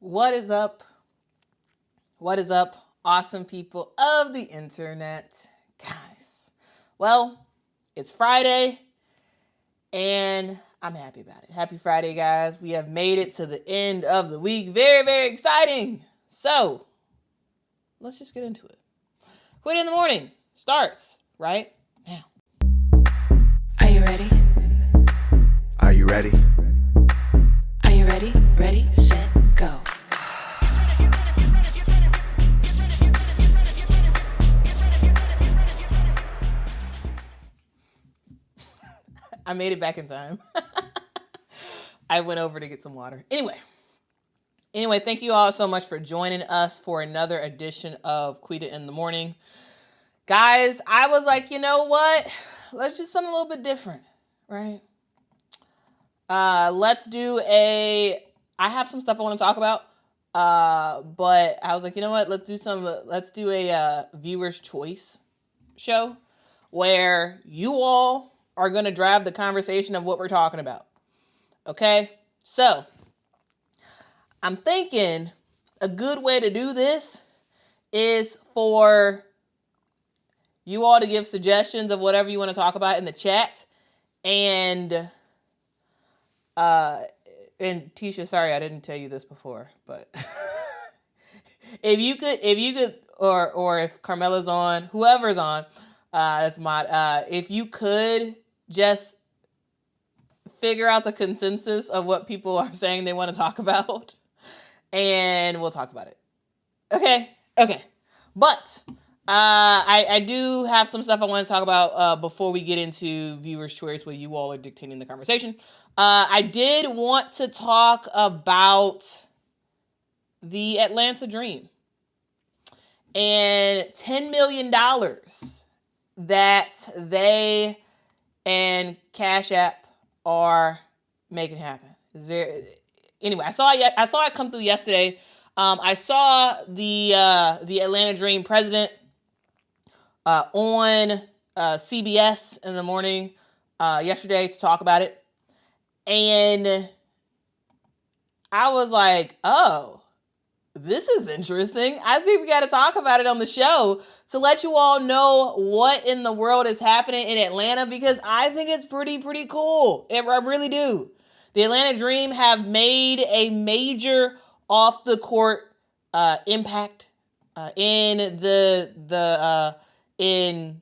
What is up? What is up, awesome people of the internet? Guys, well, it's Friday, and I'm happy about it. Happy Friday, guys. We have made it to the end of the week. Very, very exciting. So, let's just get into it. Quit in the morning starts right now. Are you ready? Are you ready? Are you ready? Ready, set, go. I made it back in time. I went over to get some water. Anyway, thank you all so much for joining us for another edition of Quita in the Morning. Guys, I was like, you know what? Let's do something a little bit different, right? Let's do I have some stuff I want to talk about, but I was like, you know what? Let's do a viewer's choice show where you all are going to drive the conversation of what we're talking about. Okay? So, I'm thinking a good way to do this is for you all to give suggestions of whatever you want to talk about in the chat. And Tisha, sorry, I didn't tell you this before, but if you could, or if Carmela's on, whoever's on, that's mod, if you could just figure out the consensus of what people are saying they want to talk about, and we'll talk about it. Okay. But I do have some stuff I want to talk about before we get into viewer's choice, where you all are dictating the conversation. I did want to talk about the Atlanta Dream and $10 million that they and Cash App are making happen. Anyway, I saw it come through yesterday. I saw the Atlanta Dream president on CBS in the morning yesterday to talk about it, and I was like, oh, this is interesting. I think we got to talk about it on the show to let you all know what in the world is happening in Atlanta, because I think it's pretty cool. I really do. The Atlanta Dream have made a major off the court impact in in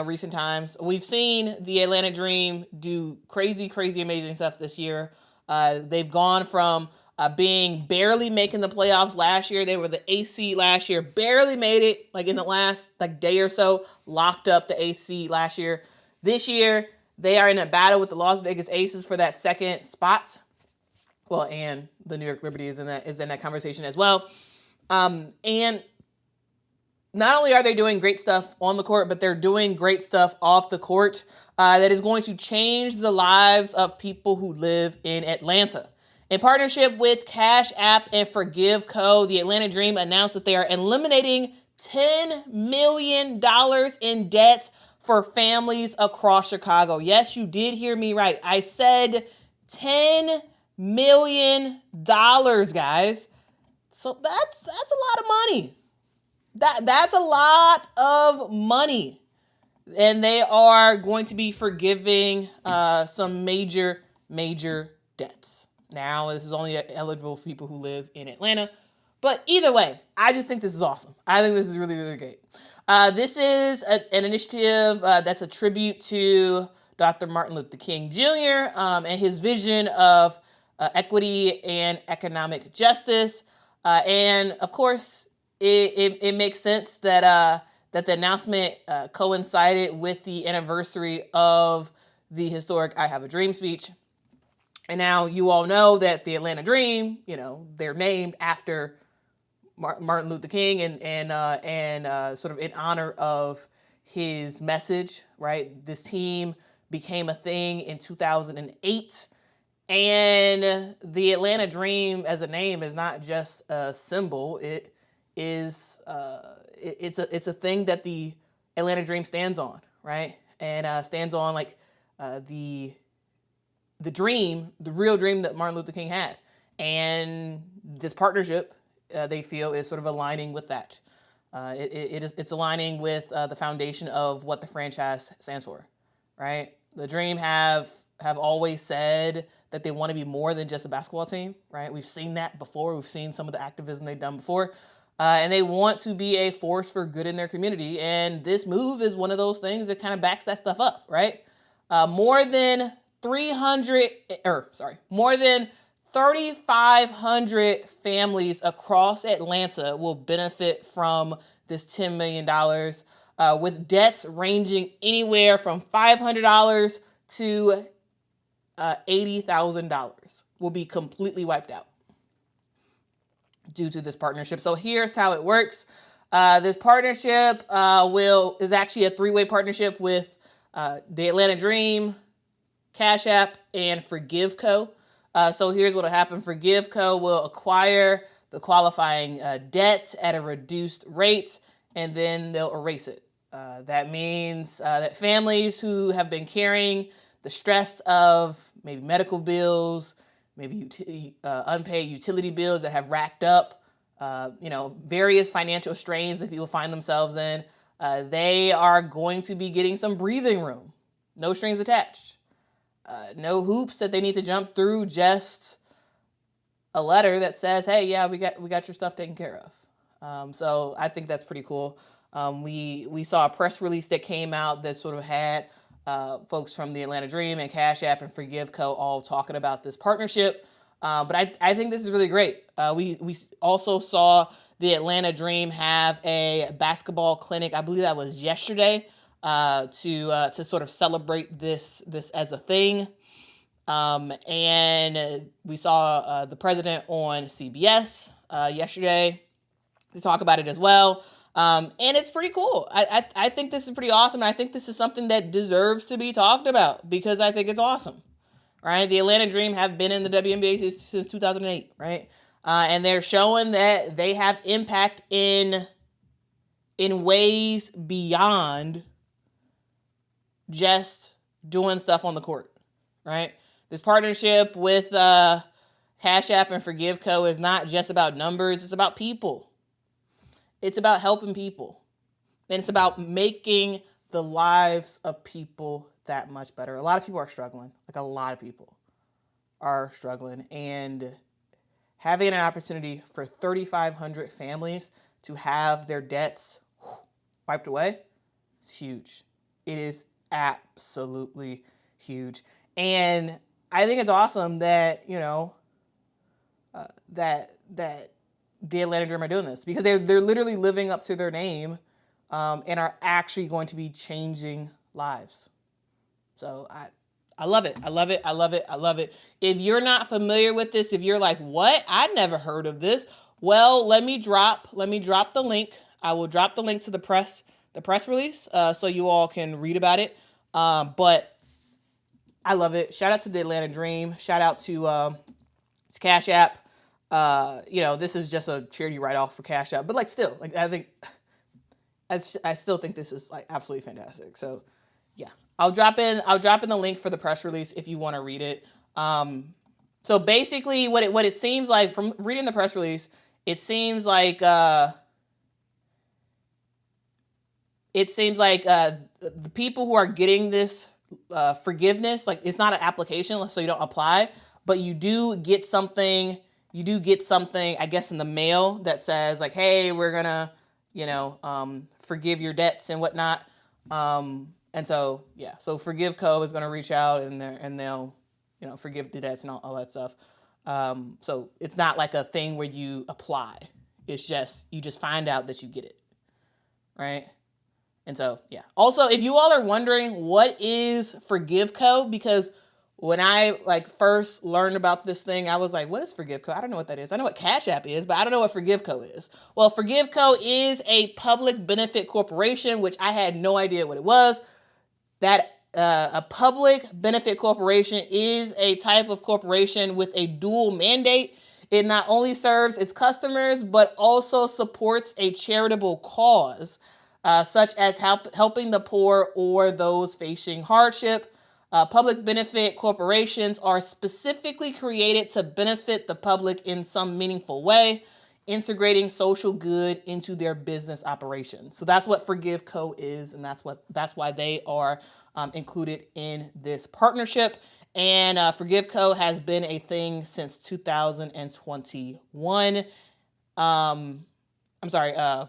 recent times. We've seen the Atlanta Dream do crazy amazing stuff this year. They've gone from barely making the playoffs last year. They were the 8th seed last year, barely made it in the last day or so, locked up the 8th seed last year. This year, they are in a battle with the Las Vegas Aces for that second spot. Well, and the New York Liberty is in that conversation as well. And not only are they doing great stuff on the court, but they're doing great stuff off the court that is going to change the lives of people who live in Atlanta. In partnership with Cash App and Forgive Co., the Atlanta Dream announced that they are eliminating $10 million in debt for families across Chicago. Yes, you did hear me right. I said $10 million, guys. So that's a lot of money. That's a lot of money. And they are going to be forgiving some major debts. Now, this is only eligible for people who live in Atlanta. But either way, I just think this is awesome. I think this is really great. This is an initiative that's a tribute to Dr. Martin Luther King Jr. And his vision of equity and economic justice. And of course, it makes sense that the announcement coincided with the anniversary of the historic I Have a Dream speech. And now you all know that the Atlanta Dream, they're named after Martin Luther King and sort of in honor of his message, right? This team became a thing in 2008. And the Atlanta Dream as a name is not just a symbol. It is it's a thing that the Atlanta Dream stands on, right? And stands on the dream, the real dream that Martin Luther King had. And this partnership, they feel, is sort of aligning with that. It's aligning with the foundation of what the franchise stands for, right? The Dream have always said that they want to be more than just a basketball team, right? We've seen that before. We've seen some of the activism they've done before. And they want to be a force for good in their community. And this move is one of those things that kind of backs that stuff up, right? More than 3,500 families across Atlanta will benefit from this $10 million, with debts ranging anywhere from $500 to $80,000 will be completely wiped out due to this partnership. So here's how it works. This partnership is actually a three-way partnership with the Atlanta Dream, Cash App, and Forgive Co. So here's what will happen. Forgive Co. will acquire the qualifying debt at a reduced rate, and then they'll erase it. That means that families who have been carrying the stress of maybe medical bills, maybe unpaid utility bills that have racked up, various financial strains that people find themselves in, they are going to be getting some breathing room. No strings attached. No hoops that they need to jump through, just a letter that says, hey, yeah, we got your stuff taken care of. So I think that's pretty cool. We saw a press release that came out that sort of had folks from the Atlanta Dream and Cash App and Forgive Co. all talking about this partnership. But I think this is really great. We also saw the Atlanta Dream have a basketball clinic, I believe that was yesterday, to sort of celebrate this as a thing. And we saw the president on CBS yesterday to talk about it as well. And it's pretty cool. I think this is pretty awesome. And I think this is something that deserves to be talked about because I think it's awesome, right? The Atlanta Dream have been in the WNBA since 2008, right? And they're showing that they have impact in ways beyond just doing stuff on the court, right? This partnership with Cash App and Forgive Co. is not just about numbers. It's about people. It's about helping people. And it's about making the lives of people that much better. A lot of people are struggling. Like a lot of people are struggling. And having an opportunity for 3,500 families to have their debts wiped away is huge. It is absolutely huge. And I think it's awesome that, that the Atlanta Dream are doing this because they're literally living up to their name and are actually going to be changing lives. So I love it. I love it. I love it. I love it. If you're not familiar with this, if you're like, what? I never heard of this. Well, let me drop the link. I will drop the link to the press release so you all can read about it. But I love it. Shout out to the Atlanta Dream. Shout out to Cash App. This is just a charity write-off for Cash App, but I still think this is like absolutely fantastic. So yeah, I'll drop in the link for the press release if you want to read it. So basically what it seems like from reading the press release, it seems like the people who are getting this forgiveness, like it's not an application, so you don't apply, but you do get something, I guess, in the mail that says like, hey, we're gonna, forgive your debts and whatnot. And so, yeah, so Forgive Co. is gonna reach out and they'll, forgive the debts and all that stuff. So it's not like a thing where you apply. It's just, you just find out that you get it, right? And so, yeah. Also, if you all are wondering what is Forgive Co., because when I first learned about this thing, I was like, what is Forgive Co.? I don't know what that is. I know what Cash App is, but I don't know what Forgive Co. is. Well, Forgive Co. is a public benefit corporation, which I had no idea what it was. That a public benefit corporation is a type of corporation with a dual mandate. It not only serves its customers, but also supports a charitable cause, such as helping the poor or those facing hardship. Public benefit corporations are specifically created to benefit the public in some meaningful way, integrating social good into their business operations. So that's what Forgive Co is, and that's why they are included in this partnership. And Forgive Co has been a thing since 2021.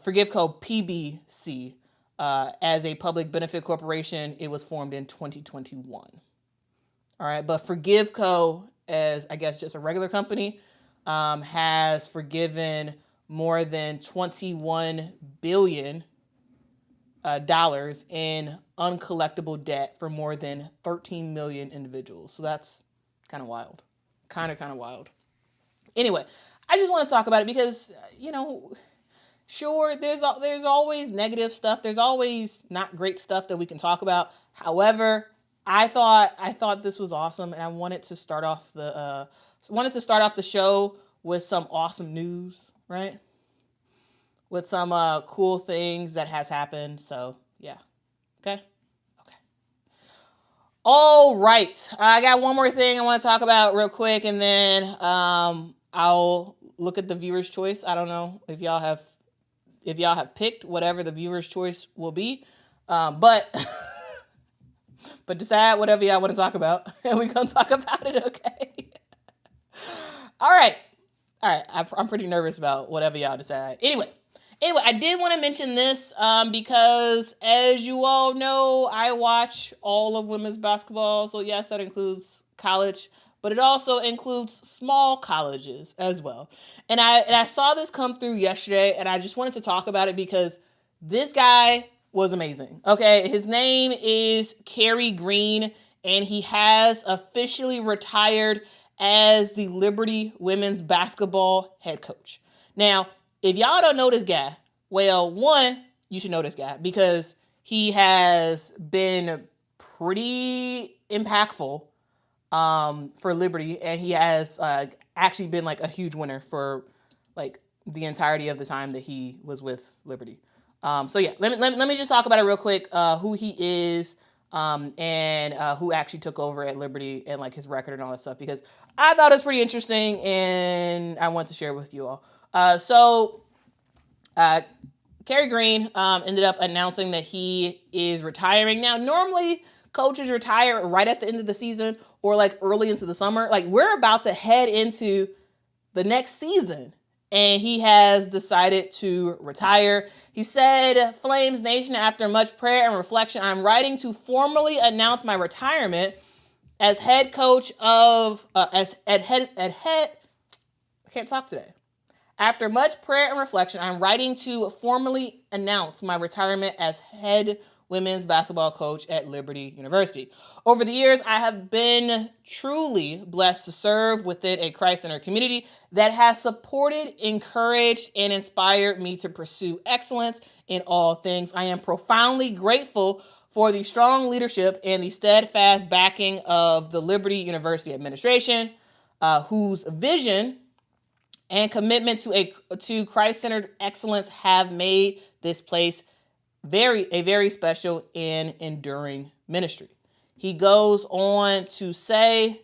Forgive Co PBC. As a public benefit corporation, it was formed in 2021. All right, but Forgive Co, as I guess just a regular company, has forgiven more than $21 billion in uncollectible debt for more than 13 million individuals. So that's kind of wild. Kind of wild. Anyway, I just want to talk about it because, sure, there's always negative stuff. There's always not great stuff that we can talk about. However, I thought this was awesome, and I wanted to start off the show with some awesome news, right? With some cool things that has happened. So yeah, okay. All right, I got one more thing I want to talk about real quick, and then I'll look at the viewer's choice. I don't know if y'all have picked whatever the viewer's choice will be, but decide whatever y'all want to talk about, and we're gonna talk about it. Okay. All right. I'm pretty nervous about whatever y'all decide. Anyway, I did want to mention this because, as you all know, I watch all of women's basketball. So yes, that includes college, but it also includes small colleges as well. And I saw this come through yesterday, and I just wanted to talk about it because this guy was amazing. Okay, his name is Kerry Green, and he has officially retired as the Liberty women's basketball head coach. Now, if y'all don't know this guy, well, one, you should know this guy because he has been pretty impactful for Liberty, and he has actually been like a huge winner for like the entirety of the time that he was with Liberty. So yeah, let me just talk about it real quick, who he is, and who actually took over at Liberty and like his record and all that stuff, because I thought it was pretty interesting and I want to share it with you all. Kerry Green ended up announcing that he is retiring. Now, normally coaches retire right at the end of the season or like early into the summer. Like, we're about to head into the next season, and he has decided to retire. He said, "Flames Nation, after much prayer and reflection, I'm writing to formally announce my retirement as head coach of I can't talk today. After much prayer and reflection, I'm writing to formally announce my retirement as head women's basketball coach at Liberty University. Over the years, I have been truly blessed to serve within a Christ-centered community that has supported, encouraged, and inspired me to pursue excellence in all things. I am profoundly grateful for the strong leadership and the steadfast backing of the Liberty University administration, whose vision and commitment to Christ-centered excellence have made this place a very special and enduring ministry." He goes on to say,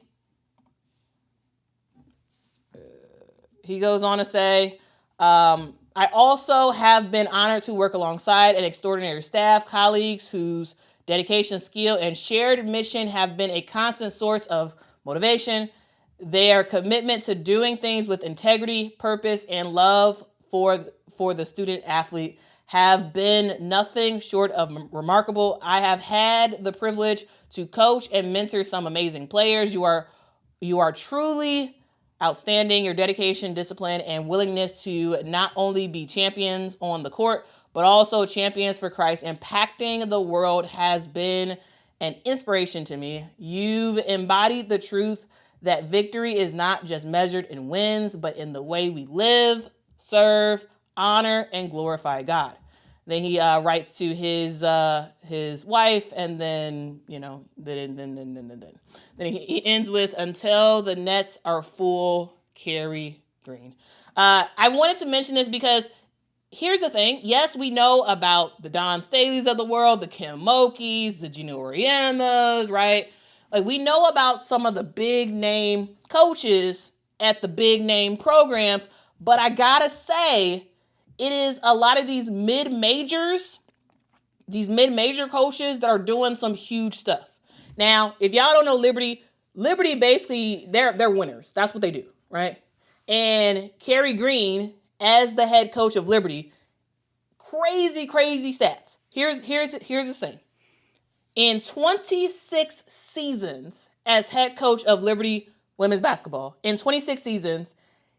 I also have been honored to work alongside an extraordinary staff, colleagues whose dedication, skill, and shared mission have been a constant source of motivation. Their commitment to doing things with integrity, purpose, and love for the student athlete have been nothing short of remarkable. I have had the privilege to coach and mentor some amazing players. You are truly outstanding. Your dedication, discipline, and willingness to not only be champions on the court, but also champions for Christ, impacting the world, has been an inspiration to me. You've embodied the truth that victory is not just measured in wins, but in the way we live, serve, honor, and glorify God. Then he writes to his wife, and then then he ends with, "Until the nets are full, Kerry Green." I wanted to mention this because here's the thing. Yes, we know about the Don Staleys of the world, the Kim Mokies, the Gino Oriemas, right? Like, we know about some of the big name coaches at the big name programs, but I gotta say, it is a lot of these mid-major coaches that are doing some huge stuff. Now, if y'all don't know Liberty basically, they're winners. That's what they do, right? And Kerry Green, as the head coach of Liberty, crazy stats. Here's his thing. In 26 seasons as head coach of Liberty women's basketball, in 26 seasons,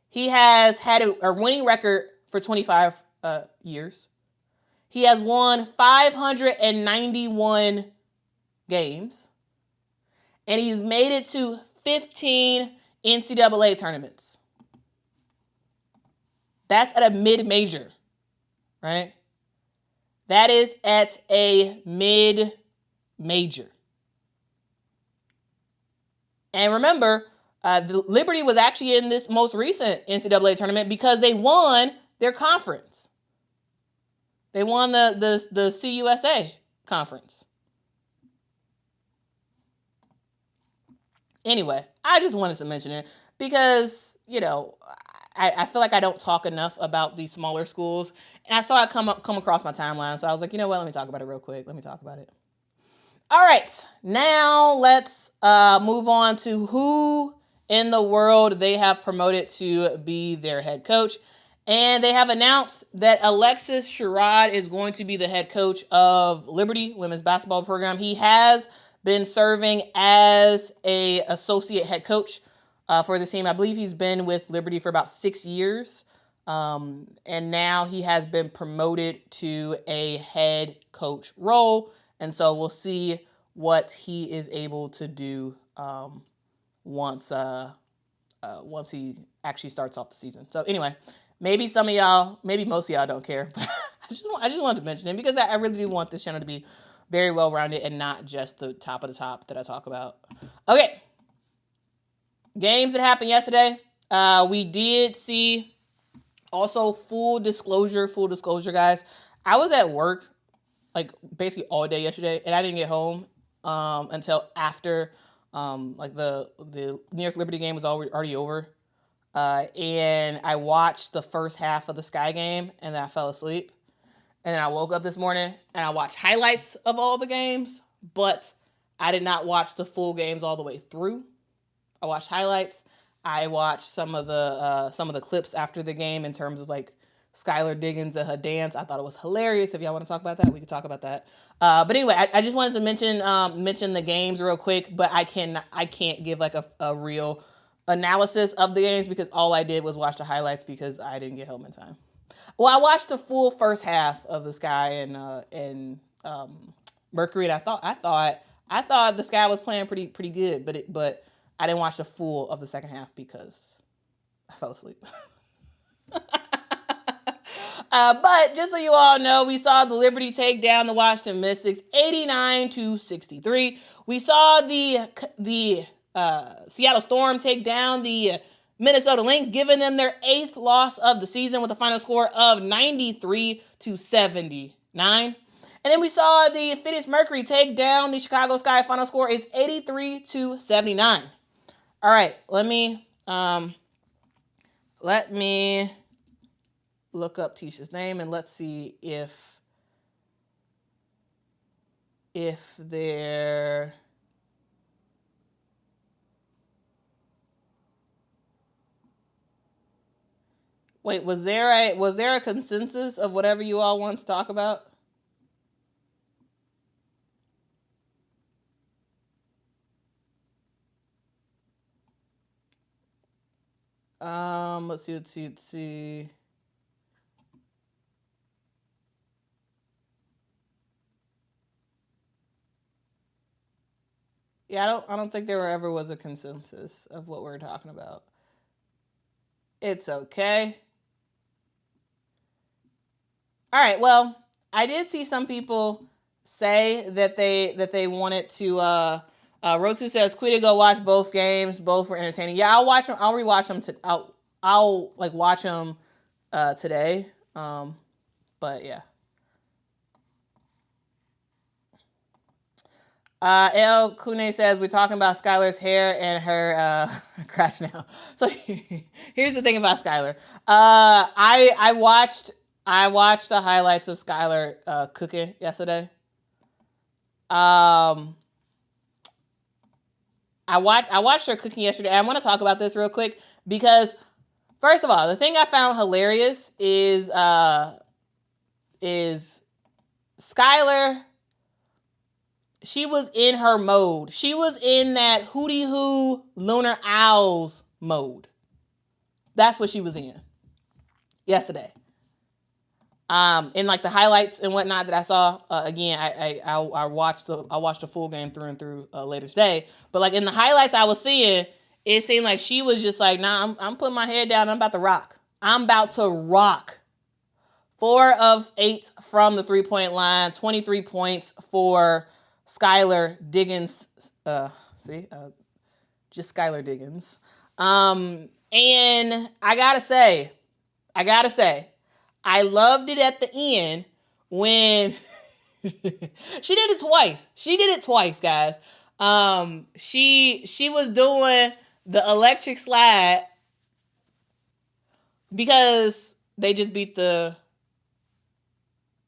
he has had a winning record for 25 years. He has won 591 games, and he's made it to 15 NCAA tournaments. That's at a mid-major, right? That is at a mid-major. And remember, the Liberty was actually in this most recent NCAA tournament because they won their conference. They won the CUSA conference. Anyway, I just wanted to mention it because, I feel like I don't talk enough about these smaller schools. And I saw it come across my timeline. So I was like, you know what? Let me talk about it real quick. Let me talk about it. All right. Now let's move on to who in the world they have promoted to be their head coach. And they have announced that Alexis Sherrod is going to be the head coach of Liberty women's basketball program. He has been serving as a associate head coach for the team. I believe he's been with Liberty for about 6 years. And now he has been promoted to a head coach role. And so we'll see what he is able to do once he actually starts off the season. So anyway, maybe some of y'all, maybe most of y'all don't care, but I just wanted to mention it because I really do want this channel to be very well-rounded and not just the top of the top that I talk about. Okay. Games that happened yesterday. We did see also full disclosure, guys. I was at work like basically all day yesterday and I didn't get home until after like the New York Liberty game was already over. And I watched the first half of the Sky game and then I fell asleep. And then I woke up this morning and I watched highlights of all the games, but I did not watch the full games all the way through. I watched highlights. I watched some of the clips after the game in terms of like Skylar Diggins and her dance. I thought it was hilarious. If y'all want to talk about that, we can talk about that. But anyway, I just wanted to mention the games real quick, but I can't give like a real analysis of the games because all I did was watch the highlights because I didn't get home in time. Well, I watched the full first half of the Sky and Mercury, and I thought the Sky was playing pretty good, but I didn't watch the full of the second half because I fell asleep. But just so you all know, we saw the Liberty take down the Washington Mystics 89-63. We saw the Seattle Storm take down the Minnesota Lynx, giving them their 8th loss of the season with a final score of 93-79. And then we saw the Phoenix Mercury take down the Chicago Sky. Final score is 83-79. All right, let me look up Tisha's name and let's see if they're... Wait, was there a consensus of whatever you all want to talk about? Let's see. Yeah, I don't think there ever was a consensus of what we're talking about. It's okay. All right, well, I did see some people say that they wanted to Rotu says Quita go watch both games, both were entertaining. Yeah, I'll watch them. I'll rewatch them I'll like watch them today. But yeah. El Kune says we're talking about Skylar's hair and her crash now. So here's the thing about Skylar. I watched the highlights of Skylar cooking yesterday. I watched her cooking yesterday. I want to talk about this real quick because, first of all, the thing I found hilarious is Skylar. She was in her mode. She was in that hootie hoo lunar owls mode. That's what she was in yesterday. In like the highlights and whatnot that I saw. Again, I watched the full game through and through later today. But like in the highlights I was seeing, it seemed like she was just like, nah, I'm putting my head down. I'm about to rock. I'm about to rock. 4 of 8 from the 3-point line. 23 points for Skylar Diggins, just Skylar Diggins. And I gotta say, I loved it at the end when she did it twice. She did it twice, guys. She was doing the electric slide because they just beat the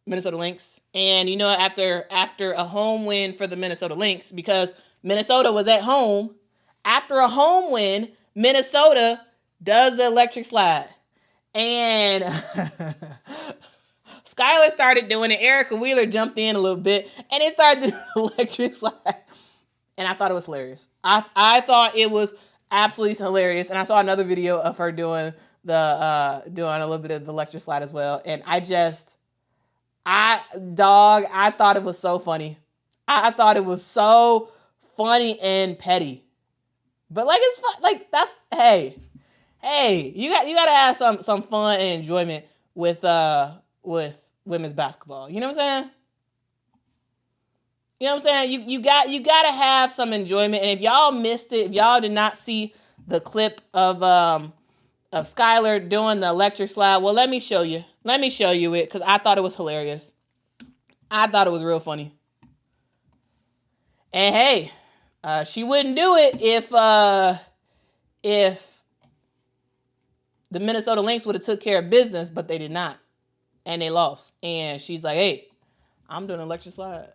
Minnesota Lynx. And, you know, after a home win for the Minnesota Lynx, because Minnesota was at home, after a home win, Minnesota does the electric slide. And Skylar started doing it. Erica Wheeler jumped in a little bit, and it started doing the electric slide. And I thought it was hilarious. I thought it was absolutely hilarious. And I saw another video of her doing a little bit of the electric slide as well. And I thought it was so funny. I thought it was so funny and petty. But like it's fun, like that's hey, you gotta have some fun and enjoyment with women's basketball. You know what I'm saying? You know what I'm saying? You gotta have some enjoyment. And if y'all missed it, if y'all did not see the clip of Skylar doing the electric slide, well, let me show you. Let me show you it because I thought it was hilarious. I thought it was real funny. And hey, she wouldn't do it if the Minnesota Lynx would have took care of business, but they did not. And they lost. And she's like, hey, I'm doing an electric slide.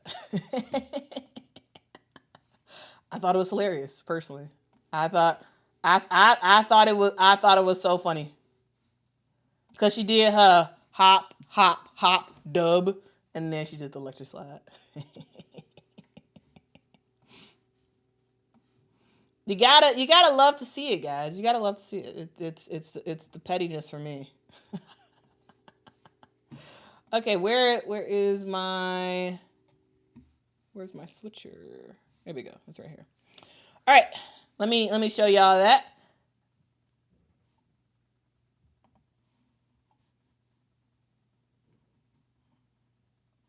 I thought it was hilarious, personally. I thought it was so funny. Cause she did her hop, hop, hop, dub, and then she did the electric slide. You gotta love to see it, guys. You gotta love to see it. It's the pettiness for me. Okay, where's my switcher? There we go. It's right here. All right, let me show y'all that.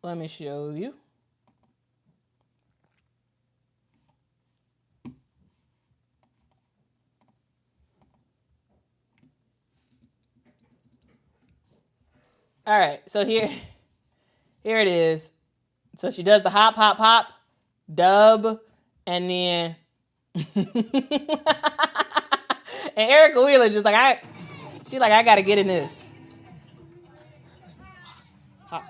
Let me show you. All right, so here it is. So she does the hop, hop, hop, dub, and then and Erica Wheeler just like I gotta get in this. Hop,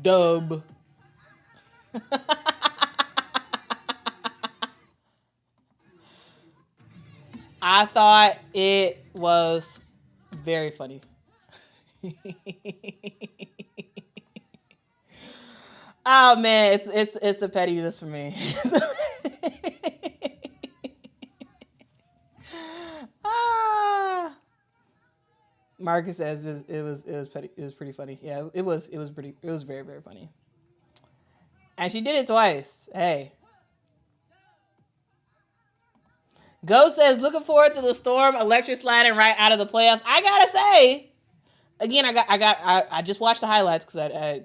dub. I thought it was very funny. Oh man, it's the pettiness for me. Marcus says it was petty. It was pretty funny. Yeah, it was very, very funny. And she did it twice. Hey. Go says looking forward to the Storm electric sliding right out of the playoffs. I gotta say, again, I just watched the highlights because I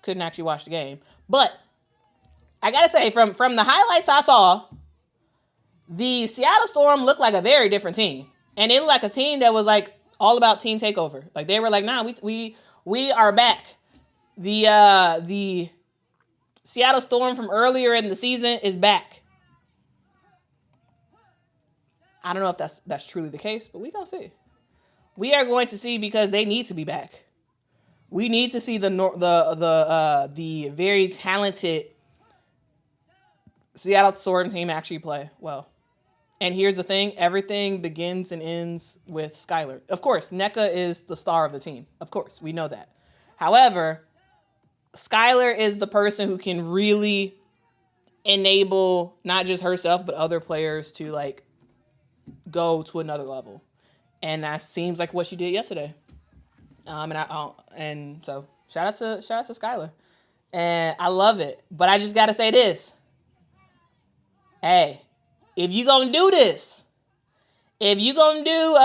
couldn't actually watch the game. But I gotta say, from the highlights I saw, the Seattle Storm looked like a very different team, and it looked like a team that was like all about team takeover. Like they were like, nah, we are back. The Seattle Storm from earlier in the season is back. I don't know if that's truly the case, but we gonna see. We are going to see because they need to be back. We need to see the very talented Seattle Storm team actually play well. And here's the thing: everything begins and ends with Skylar. Of course, NECA is the star of the team. Of course, we know that. However, Skylar is the person who can really enable not just herself but other players to like go to another level, and that seems like what she did yesterday. And so shout out to Skylar, and I love it. But I just gotta say this: hey, if you gonna do this, if you gonna do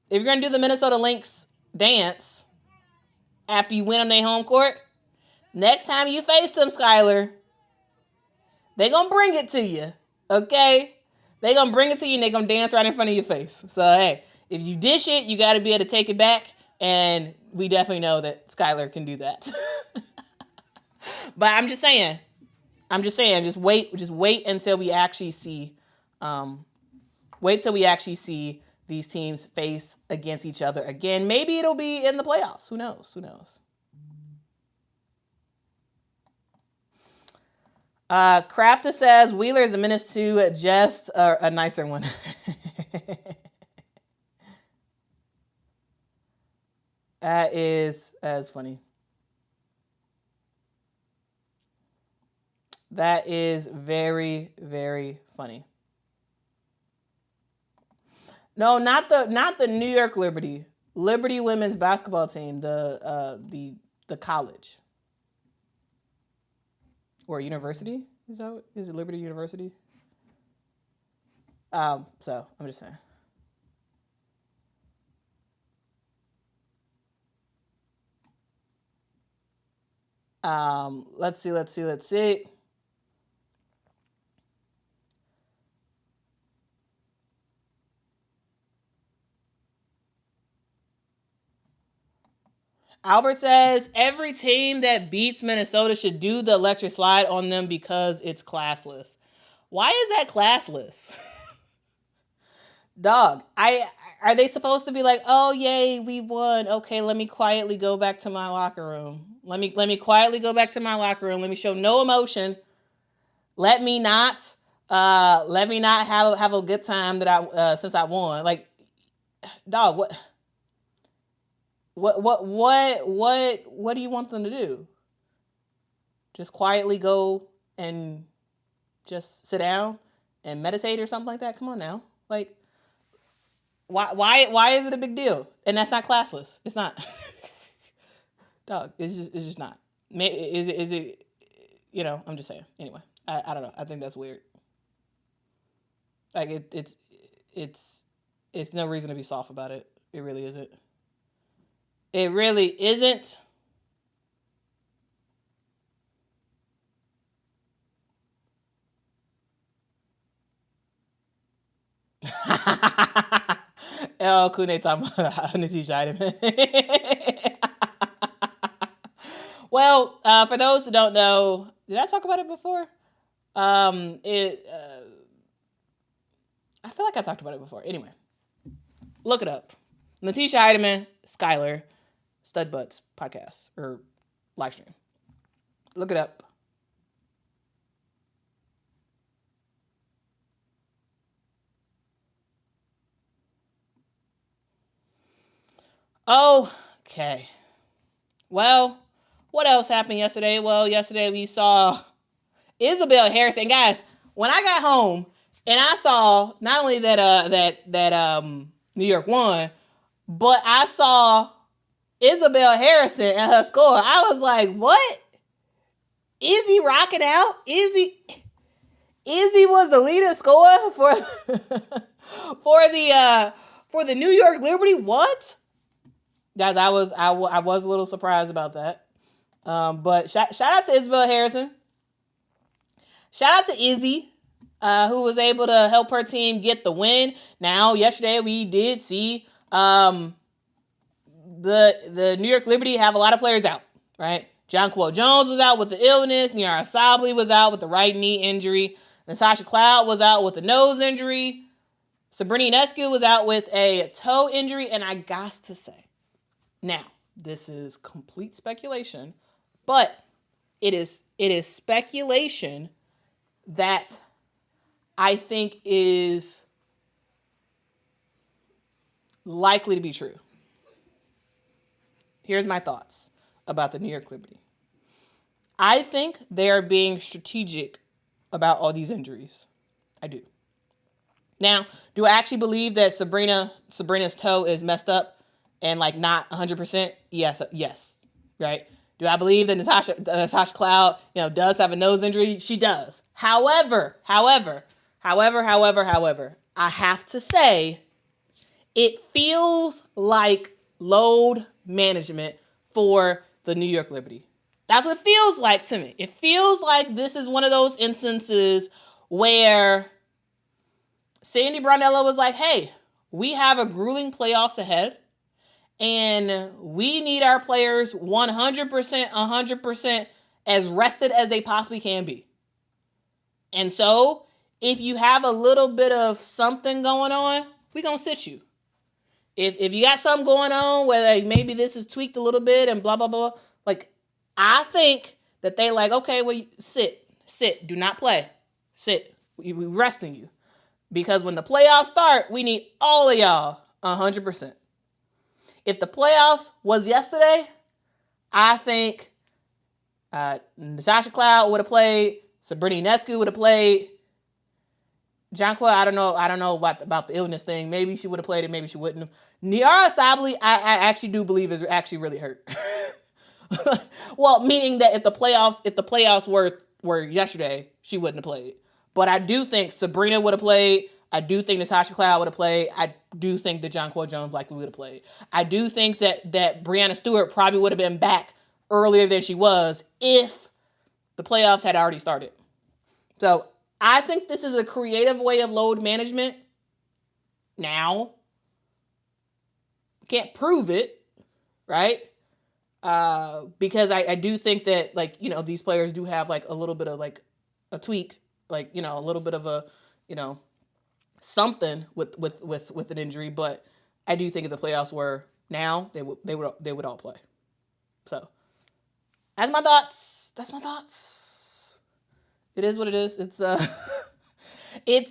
if you're gonna do the Minnesota Lynx dance after you win on their home court, next time you face them, Skylar, they gonna bring it to you. Okay? They gonna bring it to you and they gonna dance right in front of your face. So, hey, if you dish it, you gotta be able to take it back. And we definitely know that Skylar can do that. But I'm just saying, just wait until we actually see, these teams face against each other again. Maybe it'll be in the playoffs. Who knows? Crafter says Wheeler is a menace to just a nicer one. That's funny. That is very, very funny. No, not the New York Liberty women's basketball team. The college. Or university? Is it Liberty University? So I'm just saying. Let's see. Albert says, every team that beats Minnesota should do the electric slide on them because it's classless. Why is that classless? Dog, are they supposed to be like, oh, yay, we won. Okay, let me quietly go back to my locker room. Let me quietly go back to my locker room. Let me show no emotion. Let me not have a good time that since I won. Like, dog, what? What do you want them to do? Just quietly go and just sit down and meditate or something like that? Come on now. Like, why is it a big deal? And that's not classless. It's not. Dog, it's just not. Is it I'm just saying. Anyway, I don't know. I think that's weird. Like it's no reason to be soft about it. It really isn't. It really isn't. El Kune talking about Natisha Heidemann. Well, for those who don't know, did I talk about it before? I feel like I talked about it before. Anyway, look it up. Natisha Heidemann, Skylar, Stud Butts podcast or live stream. Look it up. Okay. Well, what else happened yesterday? Well, yesterday we saw Isabel Harrison. Guys, when I got home and I saw not only that New York won, but I saw Isabel Harrison and her score, I was like, what? Izzy rocking out? Izzy was the leading scorer for the New York Liberty? What? Guys, I was a little surprised about that. But shout out to Isabel Harrison. Shout out to Izzy, who was able to help her team get the win. Now, yesterday we did see the New York Liberty have a lot of players out, right? Jonquel Jones was out with the illness. Niara Sabally was out with the right knee injury. Natasha Cloud was out with a nose injury. Sabrina Ionescu was out with a toe injury. And I got to say, now, this is complete speculation, but it is speculation that I think is likely to be true. Here's my thoughts about the New York Liberty. I think they are being strategic about all these injuries. I do. Now, do I actually believe that Sabrina's toe is messed up and like not 100%? Yes, right? Do I believe that Natasha Cloud, does have a nose injury? She does. However, I have to say, it feels like load management for the New York Liberty. That's what it feels like to me. It feels like this is one of those instances where Sandy Brunella was like, hey, we have a grueling playoffs ahead, and we need our players 100% as rested as they possibly can be. And so, if you have a little bit of something going on, we're going to sit you. If you got something going on where like maybe this is tweaked a little bit and blah, blah, blah, like, I think that they like, okay, well, sit, do not play, sit, we're resting you. Because when the playoffs start, we need all of y'all 100%. If the playoffs was yesterday, I think Natasha Cloud would have played, Sabrina Ionescu would have played. Jonquel, I don't know about the illness thing. Maybe she would have played it, maybe she wouldn't have. Niara Sabally, I actually do believe is actually really hurt. Well, meaning that if the playoffs were yesterday, she wouldn't have played. But I do think Sabrina would have played. I do think Natasha Cloud would have played. I do think that Jonquel Jones likely would have played. I do think that Breanna Stewart probably would have been back earlier than she was if the playoffs had already started. So I think this is a creative way of load management. Now, can't prove it, right? Because I do think that, like, these players do have like a little bit of like a tweak, like, a little bit of a, something with an injury. But I do think if the playoffs were now, they would all play. So that's my thoughts. It is what it is. It's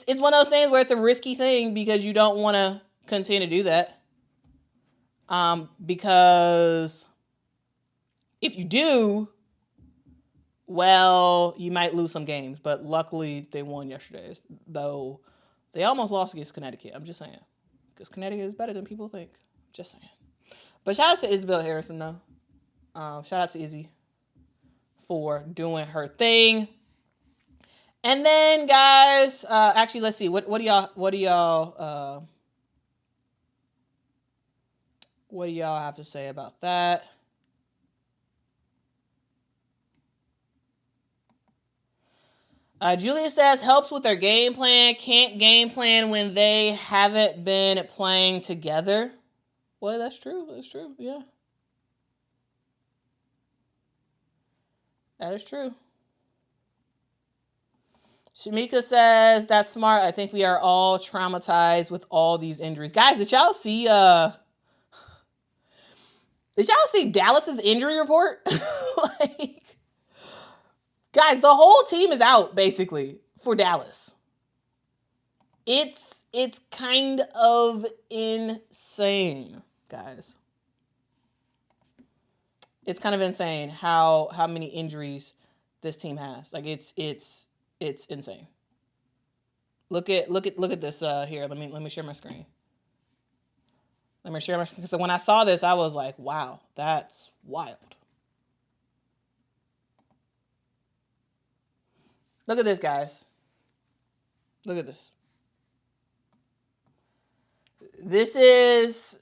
it's one of those things where it's a risky thing because you don't want to continue to do that. Because if you do, well, you might lose some games. But luckily, they won yesterday, though they almost lost against Connecticut. I'm just saying, because Connecticut is better than people think. Just saying. But shout out to Isabel Harrison, though. Shout out to Izzy for doing her thing. And then, guys, actually, let's see. What do y'all have to say about that? Julia says, helps with their game plan. Can't game plan when they haven't been playing together. Well, that's true. Yeah. That is true. Shamika says, that's smart. I think we are all traumatized with all these injuries. Guys, did y'all see Dallas's injury report? Like, guys, the whole team is out, basically, for Dallas. It's kind of insane, guys. It's kind of insane how many injuries this team has. Like, it's insane. Look at this here. Let me share my screen. So when I saw this, I was like, wow, that's wild. Look at this, guys. Look at this. This is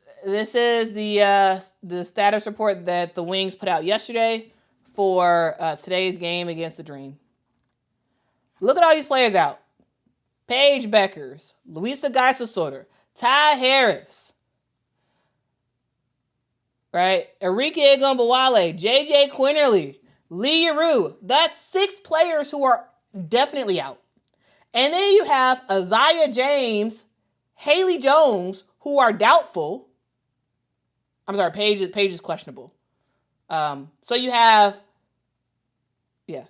the status report that the Wings put out yesterday for today's game against the Dream. Look at all these players out. Paige Beckers, Luisa Geisel-Sutter, Ty Harris, right? Enrique Egombawale, JJ Quinterly, Leroux. That's 6 players who are definitely out. And then you have Isaiah James, Haley Jones, who are doubtful. I'm sorry, Paige is questionable. So you have, you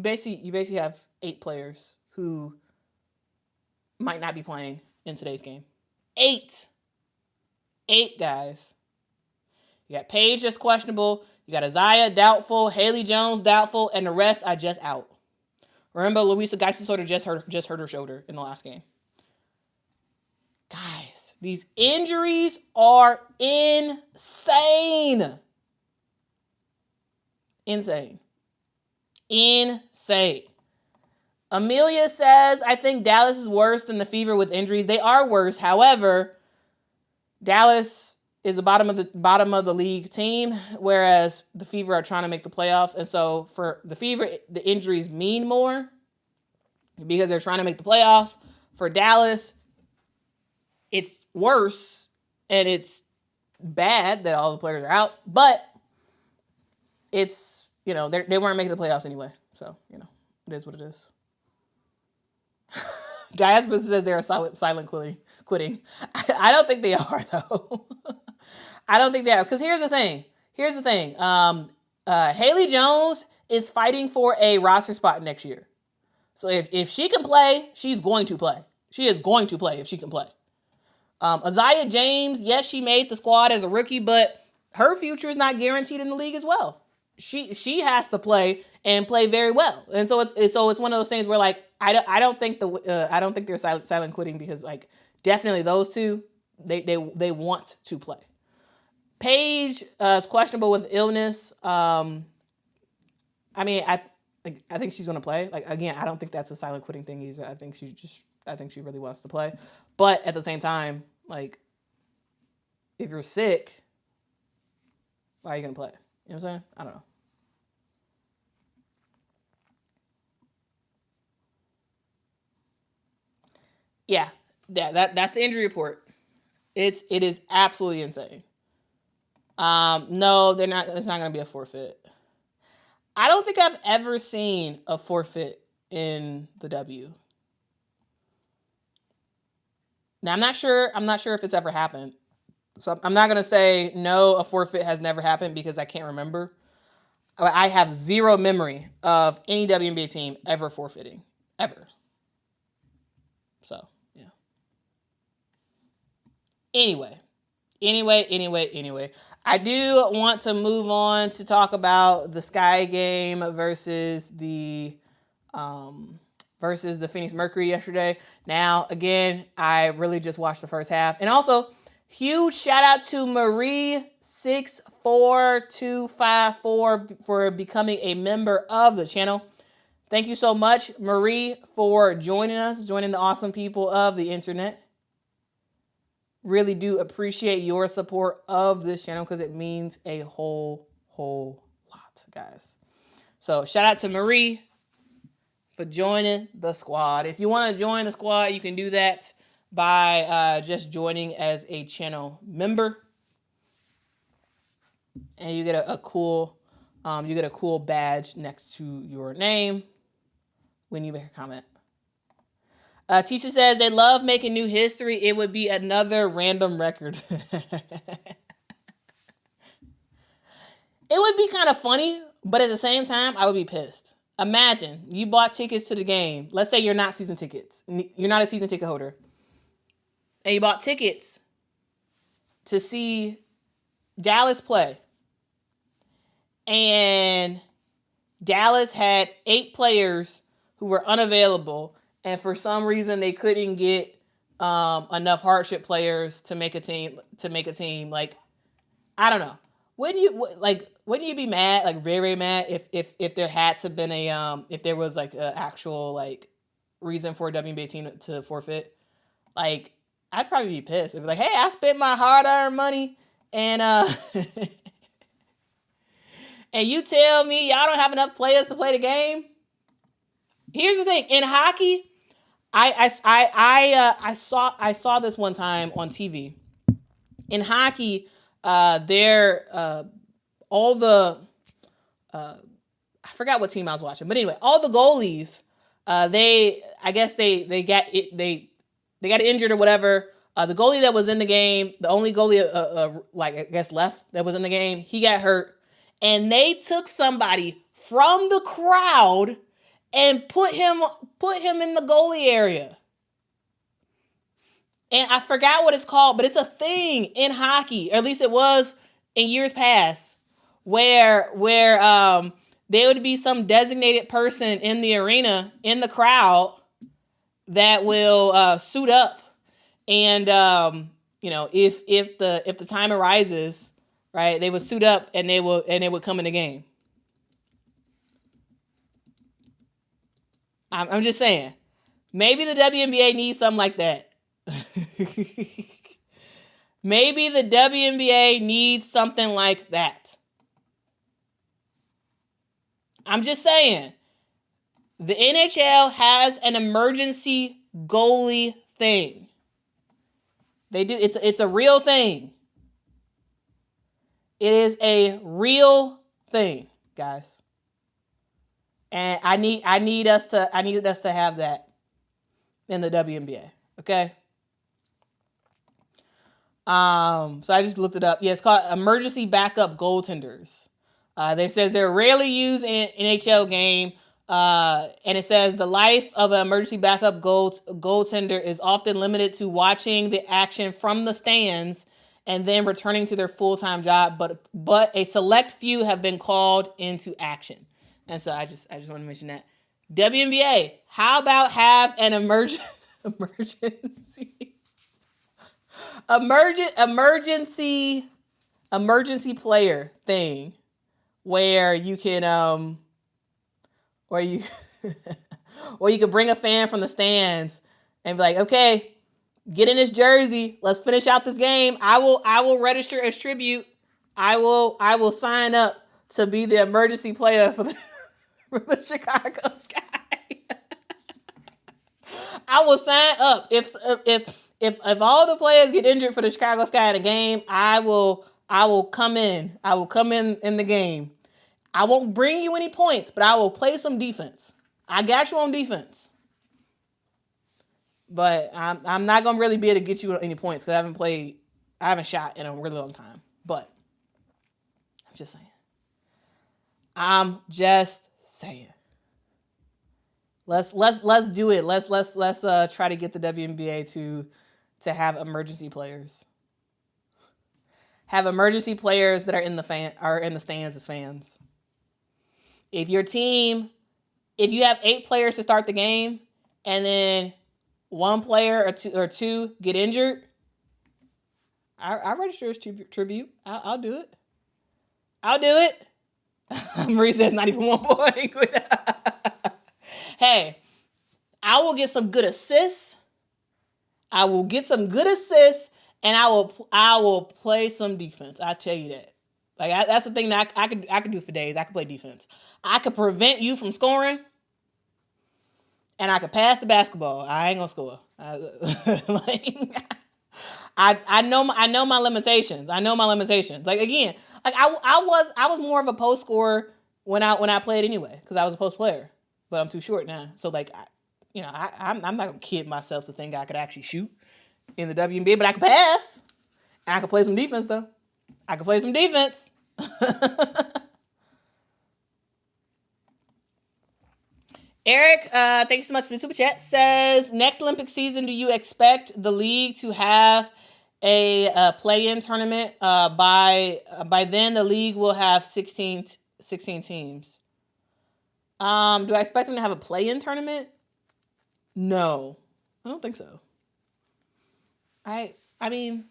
basically have 8 players who might not be playing in today's game. 8 guys. You got Paige that's questionable. You got Isaiah doubtful, Haley Jones doubtful, and the rest are just out. Remember, Louisa Geisel just hurt her shoulder in the last game. Guys, these injuries are insane. Insane. Amelia says, I think Dallas is worse than the Fever with injuries. They are worse. However, Dallas is the bottom of the league team, whereas the Fever are trying to make the playoffs. And so for the Fever, the injuries mean more because they're trying to make the playoffs. For Dallas, it's worse and it's bad that all the players are out, but it's, they weren't making the playoffs anyway. So, it is what it is. Diaspora says they're silent quitting. I don't think they are, though. I don't think they are. Because here's the thing. Haley Jones is fighting for a roster spot next year. So if she can play, she's going to play. She is going to play if she can play. Isaiah James, yes, she made the squad as a rookie, but her future is not guaranteed in the league as well. She has to play and play very well, and so it's one of those things where like I don't think they're silent quitting because like definitely those two they want to play. Paige is questionable with illness. I think she's gonna play. Like again, I don't think that's a silent quitting thing either. I think she really wants to play, but at the same time, like if you're sick, why are you gonna play? You know what I'm saying? I don't know. Yeah, that's the injury report. It is absolutely insane. No, they're not. It's not going to be a forfeit. I don't think I've ever seen a forfeit in the W. Now I'm not sure if it's ever happened. So I'm not going to say no, a forfeit has never happened because I can't remember. I have zero memory of any WNBA team ever forfeiting. Ever. So, yeah. Anyway. I do want to move on to talk about the Sky game versus the Phoenix Mercury yesterday. Now, again, I really just watched the first half. And also, huge shout out to Marie64254 for becoming a member of the channel. Thank you so much, Marie, for joining the awesome people of the internet. Really do appreciate your support of this channel because it means a whole lot, guys. So shout out to Marie for joining the squad. If you want to join the squad, you can do that by just joining as a channel member, and you get a cool badge next to your name when you make a comment. Tisha says they love making new history. It would be another random record. It would be kind of funny, but at the same time, I would be pissed. Imagine you bought tickets to the game. Let's say you're not season tickets. You're not a season ticket holder. And you bought tickets to see Dallas play. And Dallas had 8 players who were unavailable. And for some reason, they couldn't get enough hardship players to make a team. Like, I don't know. Wouldn't you be mad? Like very, very mad if there had to been if there was like an actual like reason for a WNBA team to forfeit? Like, I'd probably be pissed. It'd be like, hey, I spent my hard-earned money and and you tell me y'all don't have enough players to play the game. Here's the thing: in hockey, I saw this one time on TV. In hockey, all the I forgot what team I was watching, but anyway, all the goalies, they got injured or whatever. The goalie that was in the game, the only goalie left that was in the game, he got hurt, and they took somebody from the crowd and put him in the goalie area. And I forgot what it's called, but it's a thing in hockey, or at least it was in years past, where there would be some designated person in the arena, in the crowd, that will suit up, and if the time arises, right, they would suit up and they would come in the game. I'm just saying, maybe the WNBA needs something like that. Maybe the WNBA needs something like that. I'm just saying. The NHL has an emergency goalie thing. They do. It's a real thing. It is a real thing, guys. And I need us to have that in the WNBA. Okay. So I just looked it up. Yeah, it's called emergency backup goaltenders. They says they're rarely used in an NHL game. And it says the life of an emergency backup goaltender is often limited to watching the action from the stands and then returning to their full-time job. But a select few have been called into action. And so I just want to mention that. WNBA, how about have an emergency player thing where you can or you could bring a fan from the stands and be like, okay, get in this jersey. Let's finish out this game. I will register as tribute. I will sign up to be the emergency player for the Chicago Sky. I will sign up. If all the players get injured for the Chicago Sky in a game, I will come in. I will come in the game. I won't bring you any points, but I will play some defense. I got you on defense. But I'm not going to really be able to get you any points because I haven't shot in a really long time. But I'm just saying. Let's do it. Let's try to get the WNBA to have emergency players. Have emergency players that are in the stands as fans. If you have 8 players to start the game and then 1 player or two get injured, I register as tribute. I'll do it. Marie says not even 1 point. Hey, I will get some good assists. And I will play some defense. I tell you that. Like that's the thing that I could do for days. I could play defense. I could prevent you from scoring, and I could pass the basketball. I ain't gonna score. I know my limitations. Like again, like I was more of a post scorer when I played anyway because I was a post player, but I'm too short now. So like, I'm not gonna kid myself to think I could actually shoot in the WNBA, but I could pass, and I could play some defense though. Eric, thank you so much for the super chat. Says, next Olympic season, do you expect the league to have a play-in tournament? By then, the league will have 16 teams. Do I expect them to have a play-in tournament? No, I don't think so. I mean,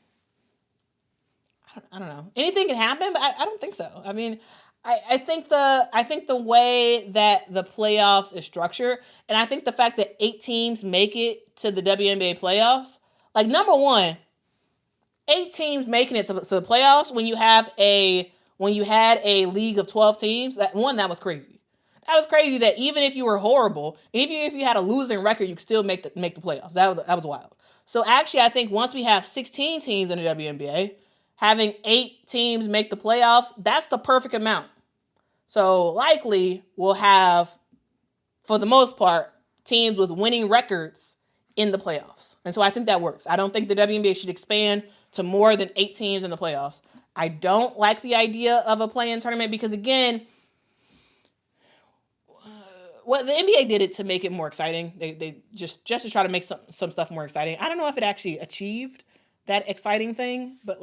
I don't know. Anything can happen, but I don't think so. I mean, I think the way that the playoffs is structured, and I think the fact that 8 teams make it to the WNBA playoffs, like number one, 8 teams making it to the playoffs when you had a league of 12 teams, that was crazy. That was crazy that even if you were horrible, and even if you had a losing record, you could still make the playoffs. That was wild. So actually, I think once we have 16 teams in the WNBA, having 8 teams make the playoffs, that's the perfect amount. So likely we'll have, for the most part, teams with winning records in the playoffs. And so I think that works. I don't think the WNBA should expand to more than 8 teams in the playoffs. I don't like the idea of a play-in tournament because, again, well, the NBA did it to make it more exciting. They just to try to make some stuff more exciting. I don't know if it actually achieved that exciting thing, but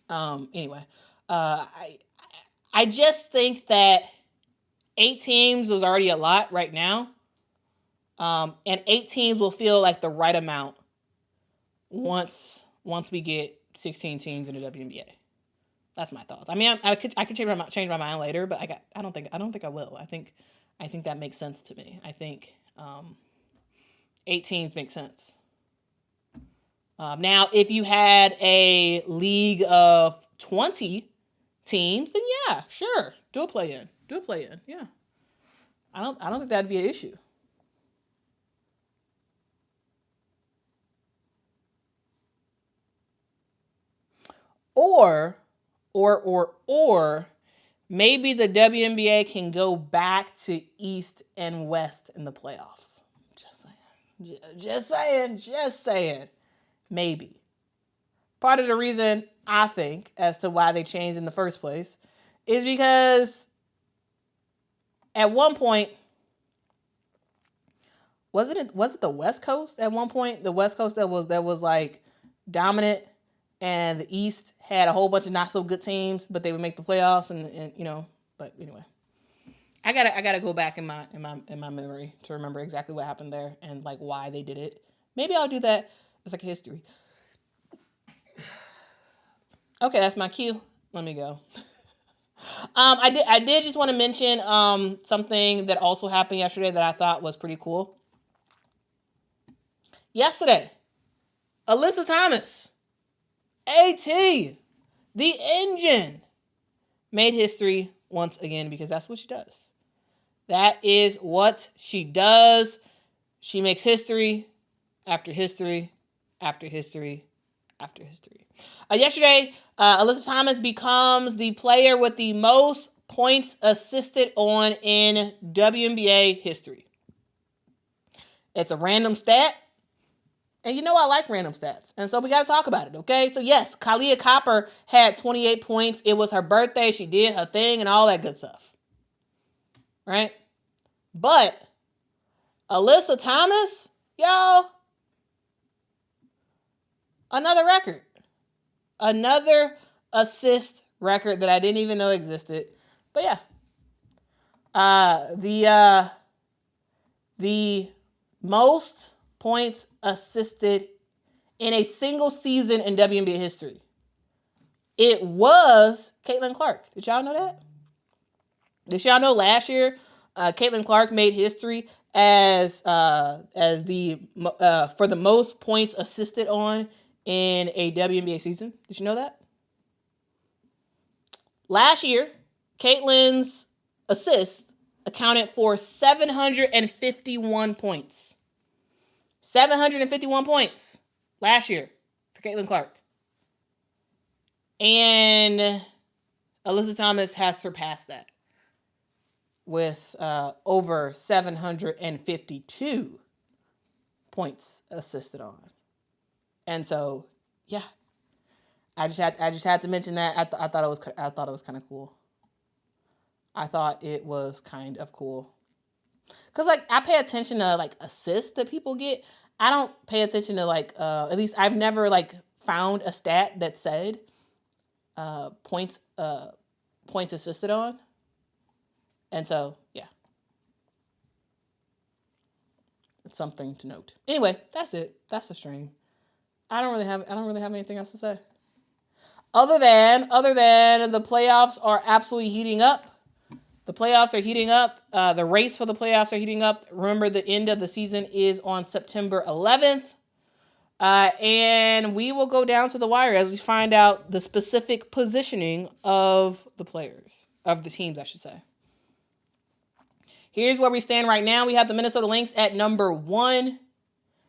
anyway, I just think that 8 teams was already a lot right now. And 8 teams will feel like the right amount once we get 16 teams in the WNBA. That's my thoughts. I mean, I could change my mind later, but I don't think I will. I think that makes sense to me. I think 8 teams make sense. Now, if you had a league of 20 teams, then yeah, sure, do a play-in. Yeah, I don't think that'd be an issue. Or maybe the WNBA can go back to East and West in the playoffs. Just saying. Maybe. Part of the reason I think as to why they changed in the first place is because at one point, was it the West Coast at one point? The West Coast that was like dominant, and the East had a whole bunch of not so good teams, but they would make the playoffs, and But anyway, I gotta go back in my memory to remember exactly what happened there and like why they did it. Maybe I'll do that as like a history. Okay, that's my cue. Let me go. I did just want to mention something that also happened yesterday that I thought was pretty cool. Yesterday, Alyssa Thomas, AT, the Engine, made history once again because that's what she does. That is what she does. She makes history after history after history after history. Yesterday, Alyssa Thomas becomes the player with the most points assisted on in WNBA history. It's a random stat. And you know I like random stats. And so we got to talk about it, okay? So yes, Kalia Copper had 28 points. It was her birthday. She did her thing and all that good stuff. Right? But Alyssa Thomas, y'all, another record. Another assist record that I didn't even know existed. But yeah. The most points assisted in a single season in WNBA history. It was Caitlin Clark. Did y'all know that? Did y'all know last year Caitlin Clark made history as the for the most points assisted on in a WNBA season? Did you know that? Last year, Caitlin's assists accounted for 751 points. 751 points last year for Caitlin Clark. And Alyssa Thomas has surpassed that with over 752 points assisted on. And so, yeah, I just had to mention that. I thought it was kind of cool. I thought it was kind of cool. Cause like I pay attention to like assists that people get. I don't pay attention to like at least I've never like found a stat that said points assisted on. And so yeah. It's something to note. Anyway, that's it. That's the stream. I don't really have anything else to say. Other than the playoffs are absolutely heating up. The playoffs are heating up. The race for the playoffs are heating up. Remember, the end of the season is on September 11th. And we will go down to the wire as we find out the specific positioning of the players, of the teams, I should say. Here's where we stand right now. We have the Minnesota Lynx at number 1.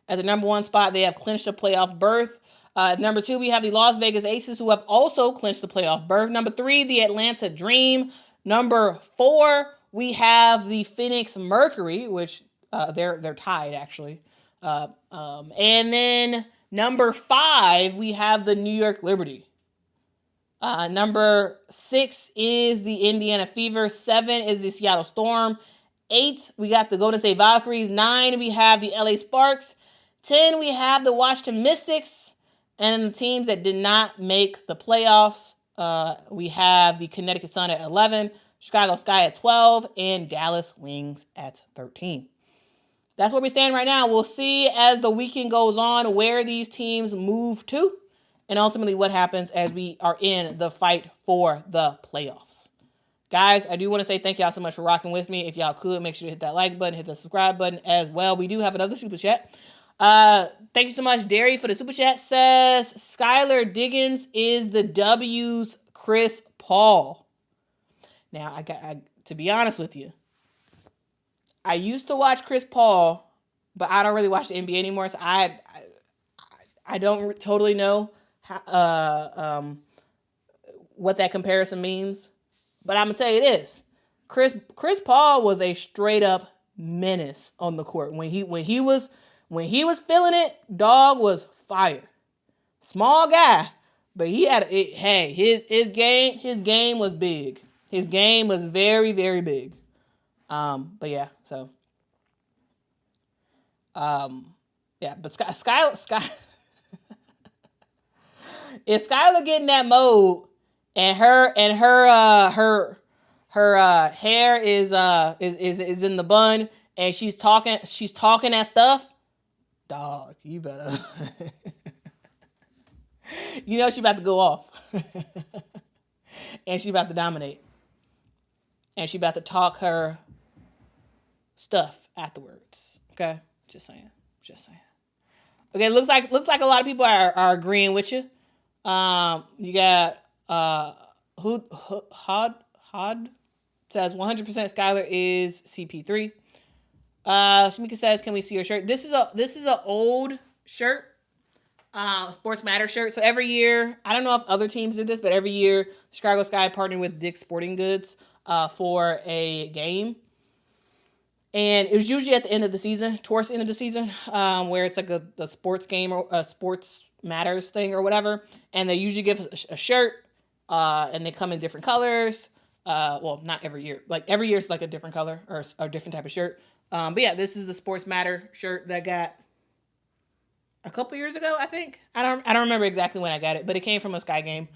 At the number 1 spot, they have clinched a playoff berth. Number 2, we have the Las Vegas Aces, who have also clinched the playoff berth. Number 3, the Atlanta Dream. Number 4, we have the Phoenix Mercury, which they're tied actually. And then number 5, we have the New York Liberty. Number 6 is the Indiana Fever. 7 is the Seattle Storm. 8, we got the Golden State Valkyries. 9, we have the LA Sparks. 10, we have the Washington Mystics. And the teams that did not make the playoffs, we have the Connecticut Sun at 11, Chicago Sky at 12, and Dallas Wings at 13. That's where we stand right now. We'll see as the weekend goes on where these teams move to, and ultimately what happens as we are in the fight for the playoffs. Guys, I do want to say thank y'all so much for rocking with me. If y'all could, make sure to hit that like button, hit the subscribe button as well. We do have another super chat. Thank you so much, Derry, for the super chat. Says Skylar Diggins is the W's Chris Paul. Now, I to be honest with you, I used to watch Chris Paul, but I don't really watch the NBA anymore, so I don't totally know how, what that comparison means. But I'm gonna tell you this: Chris Paul was a straight up menace on the court. When he was feeling it, dog was fire. Small guy, but he had his game was big. His game was very, very big. But yeah, so but Sky if Skylar get in that mode and her hair is in the bun and she's talking that stuff, dog, you better you know she about to go off. And she about to dominate. And she about to talk her stuff afterwards. Okay? Just saying. Okay, looks like a lot of people are agreeing with you. You got Hod says 100% Skylar is CP3. Shamika says, can we see your shirt? This is an old shirt. Sports Matter shirt. So every year, I don't know if other teams did this, but every year Chicago Sky partnered with Dick's Sporting Goods for a game. And it was usually at the end of the season, towards the end of the season, where it's like a sports game or a Sports Matters thing or whatever. And they usually give us a shirt, and they come in different colors. Well, not every year. Like every year it's like a different color or a different type of shirt. But yeah, this is the Sports Matter shirt that I got a couple years ago, I think. I don't remember exactly when I got it, but it came from a Sky game.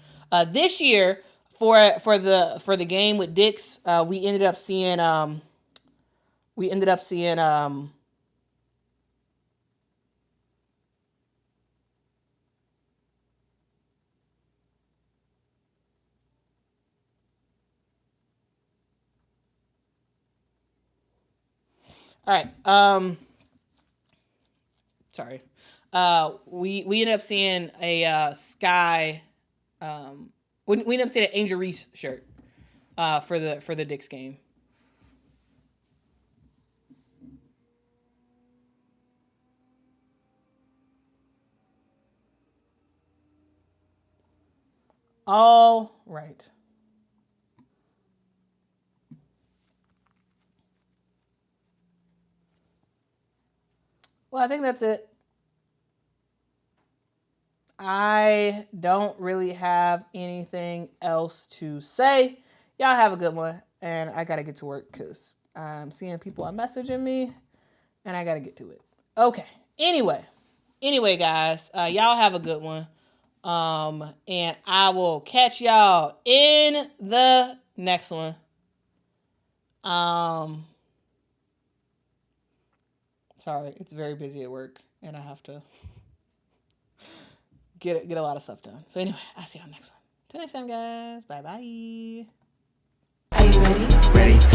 This year for the game with Dick's, we ended up seeing all right. Sorry. We ended up seeing a Sky. We ended up seeing an Angel Reese shirt for the Dick's game. All right. Well, I think that's it. I don't really have anything else to say. Y'all have a good one. And I got to get to work because I'm seeing people are messaging me. And I got to get to it. Okay. Anyway, guys, y'all have a good one. And I will catch y'all in the next one. Sorry, it's very busy at work, and I have to get a lot of stuff done. So anyway, I'll see y'all next one. Till next time, guys. Bye-bye. Are you ready? Ready.